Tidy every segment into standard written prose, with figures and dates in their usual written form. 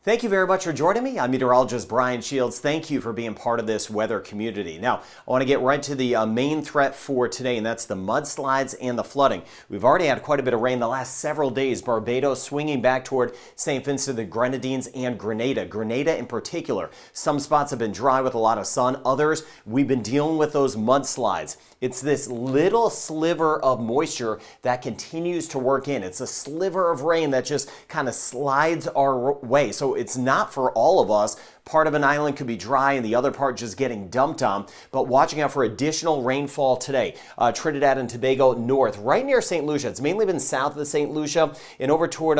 Thank you very much for joining me. I'm meteorologist Brian Shields. Thank you for being part of this weather community. Now, I want to get right to the main threat for today, and that's the mudslides and the flooding. We've already had quite a bit of rain the last several days. Barbados swinging back toward St. Vincent, the Grenadines, and Grenada. Grenada in particular. Some spots have been dry with a lot of sun. Others, we've been dealing with those mudslides. It's this little sliver of moisture that continues to work in. It's a sliver of rain that just kind of slides our way. So it's not for all of us. Part of an island could be dry and the other part just getting dumped on, but watching out for additional rainfall today. Trinidad and Tobago north, right near St. Lucia. It's mainly been south of the St. Lucia and over toward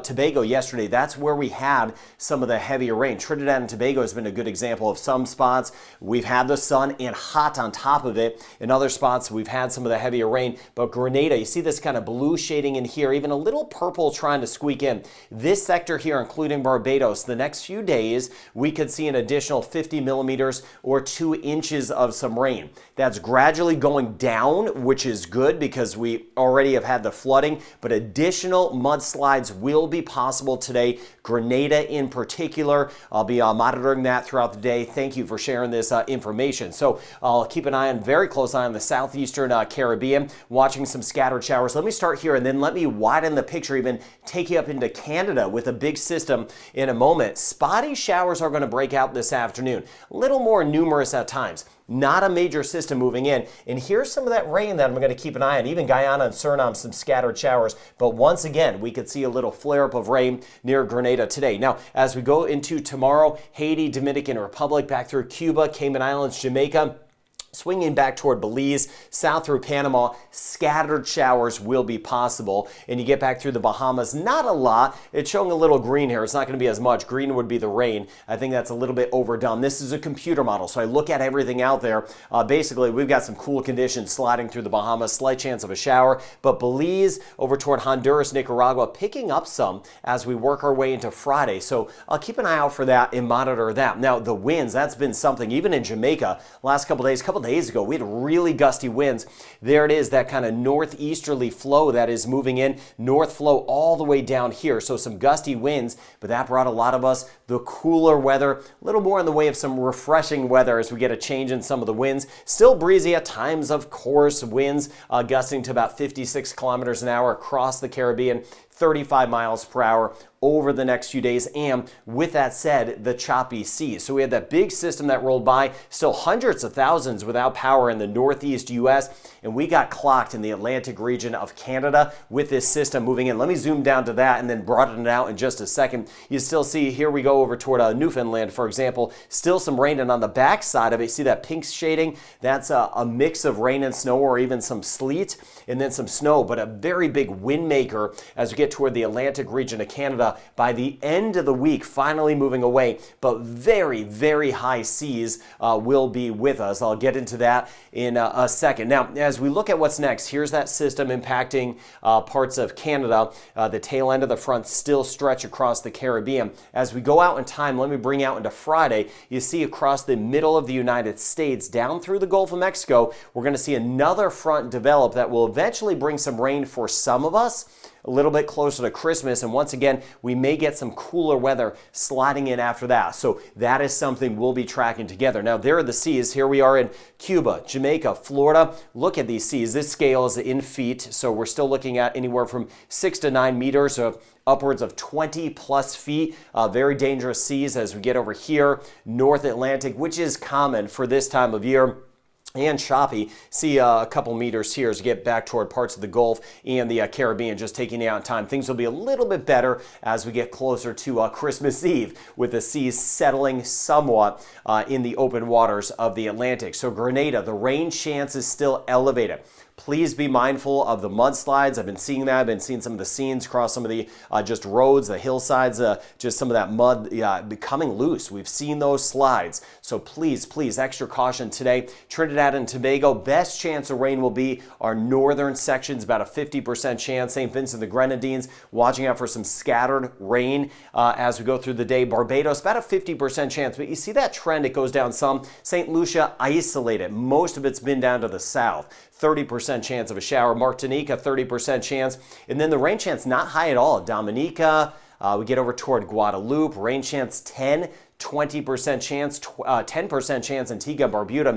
Tobago yesterday. That's where we had some of the heavier rain. Trinidad and Tobago has been a good example of some spots. We've had the sun and hot on top of it. In other spots, we've had some of the heavier rain, but Grenada, you see this kind of blue shading in here, even a little purple trying to squeak in. This sector here, including Barbados, the next few days, we could see an additional 50 millimeters or 2 inches of some rain. That's gradually going down, which is good because we already have had the flooding, but additional mudslides will be possible today. Grenada in particular. I'll be monitoring that throughout the day. Thank you for sharing this information. So I'll keep an eye on, very close eye on the southeastern Caribbean, watching some scattered showers. Let me start here and then let me widen the picture, even take you up into Canada with a big system in a moment. Spotty showers are going to break out this afternoon. A little more numerous at times. Not a major system moving in. And here's some of that rain that I'm going to keep an eye on. Even Guyana and Suriname, some scattered showers. But once again, we could see a little flare-up of rain near Grenada today. Now, as we go into tomorrow, Haiti, Dominican Republic, back through Cuba, Cayman Islands, Jamaica, swinging back toward Belize, south through Panama, scattered showers will be possible. And you get back through the Bahamas, not a lot. It's showing a little green here. It's not going to be as much. Green would be the rain. I think that's a little bit overdone. This is a computer model, so I look at everything out there. Basically, we've got some cool conditions sliding through the Bahamas, slight chance of a shower. But Belize over toward Honduras, Nicaragua, picking up some as we work our way into Friday. So I'll keep an eye out for that and monitor that. Now, the winds, that's been something. Even in Jamaica, last couple days ago, we had really gusty winds. There it is, that kind of northeasterly flow that is moving in, north flow all the way down here. So some gusty winds, but that brought a lot of us the cooler weather, a little more in the way of some refreshing weather as we get a change in some of the winds. Still breezy at times, of course, winds gusting to about 56 kilometers an hour across the Caribbean, 35 miles per hour over the next few days, and with that said, the choppy seas. So we had that big system that rolled by, still hundreds of thousands without power in the northeast U.S., and we got clocked in the Atlantic region of Canada with this system moving in. Let me zoom down to that and then broaden it out in just a second. You still see, here we go over toward Newfoundland, for example, still some rain, and on the back side of it, see that pink shading? That's a mix of rain and snow, or even some sleet and then some snow, but a very big wind maker as we get toward the Atlantic region of Canada. By the end of the week, finally moving away, but very, very high seas will be with us. I'll get into that in a second. Now, as we look at what's next, here's that system impacting parts of Canada. The tail end of the front still stretch across the Caribbean. As we go out in time, let me bring out into Friday, you see across the middle of the United States, down through the Gulf of Mexico, we're going to see another front develop that will eventually bring some rain for some of us, a little bit closer to Christmas, and once again, we may get some cooler weather sliding in after that. So that is something we'll be tracking together. Now, there are the seas. Here we are in Cuba, Jamaica, Florida. Look at these seas. This scale is in feet, so we're still looking at anywhere from 6 to 9 meters, so upwards of 20 plus feet. Very dangerous seas as we get over here, North Atlantic, which is common for this time of year. And choppy. See a couple meters here as we get back toward parts of the Gulf and the Caribbean, just taking it out in time. Things will be a little bit better as we get closer to Christmas Eve, with the seas settling somewhat in the open waters of the Atlantic. So Grenada, the rain chance is still elevated. Please be mindful of the mudslides. I've been seeing that. I've been seeing some of the scenes across some of the just roads, the hillsides, just some of that mud becoming loose. We've seen those slides. So please, extra caution today. Trinidad and Tobago, best chance of rain will be our northern sections, about a 50% chance. St. Vincent and the Grenadines, watching out for some scattered rain as we go through the day. Barbados, about a 50% chance. But you see that trend, it goes down some. St. Lucia, isolated. Most of it's been down to the south. 30% chance of a shower. Martinique, a 30% chance. And then the rain chance not high at all. Dominica, We get over toward Guadalupe, rain chance 10, 20% chance, 10% chance Antigua and Barbuda,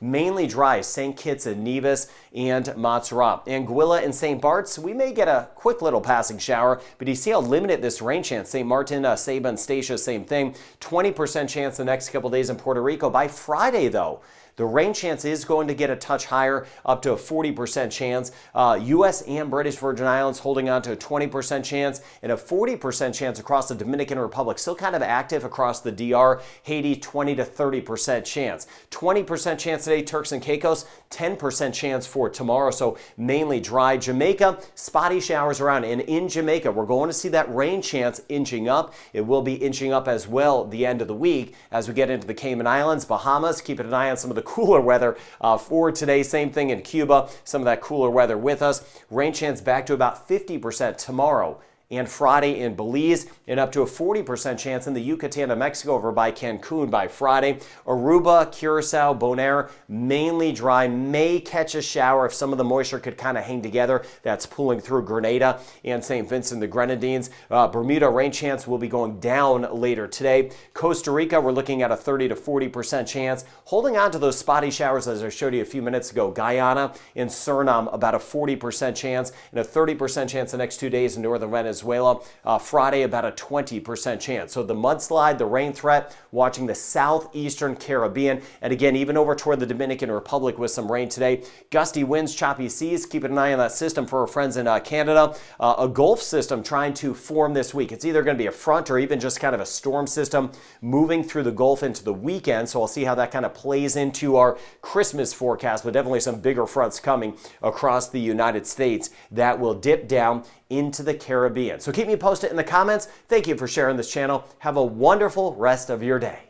mainly dry, St. Kitts and Nevis and Montserrat. Anguilla and St. Bart's, we may get a quick little passing shower, but you see how limited this rain chance. St. Martin, Saba, and Statia, same thing. 20% chance the next couple days in Puerto Rico. By Friday, though, the rain chance is going to get a touch higher, up to a 40% chance. U.S. and British Virgin Islands holding on to a 20% chance and a 40% chance across the Dominican Republic. Still kind of active across the DR. Haiti, 20 to 30% chance. 20% chance today, Turks and Caicos. 10% chance for tomorrow, so mainly dry. Jamaica, spotty showers around. And in Jamaica, we're going to see that rain chance inching up. It will be inching up as well the end of the week as we get into the Cayman Islands, Bahamas. Keeping an eye on some of the cooler weather for today. Same thing in Cuba, some of that cooler weather with us. Rain chance back to about 50% tomorrow and Friday in Belize, and up to a 40% chance in the Yucatan of Mexico over by Cancun by Friday. Aruba, Curacao, Bonaire, mainly dry, may catch a shower if some of the moisture could kind of hang together. That's pulling through Grenada and St. Vincent the Grenadines. Bermuda, rain chance will be going down later today. Costa Rica, we're looking at a 30 to 40% chance. Holding on to those spotty showers as I showed you a few minutes ago. Guyana and Suriname, about a 40% chance and a 30% chance the next 2 days in northern Venezuela. Friday, about a 20% chance. So the mudslide, the rain threat, watching the southeastern Caribbean. And again, even over toward the Dominican Republic with some rain today. Gusty winds, choppy seas. Keep an eye on that system for our friends in Canada. A Gulf system trying to form this week. It's either going to be a front or even just kind of a storm system moving through the Gulf into the weekend. So I'll see how that kind of plays into our Christmas forecast, but definitely some bigger fronts coming across the United States that will dip down into the Caribbean. So keep me posted in the comments. Thank you for sharing this channel. Have a wonderful rest of your day.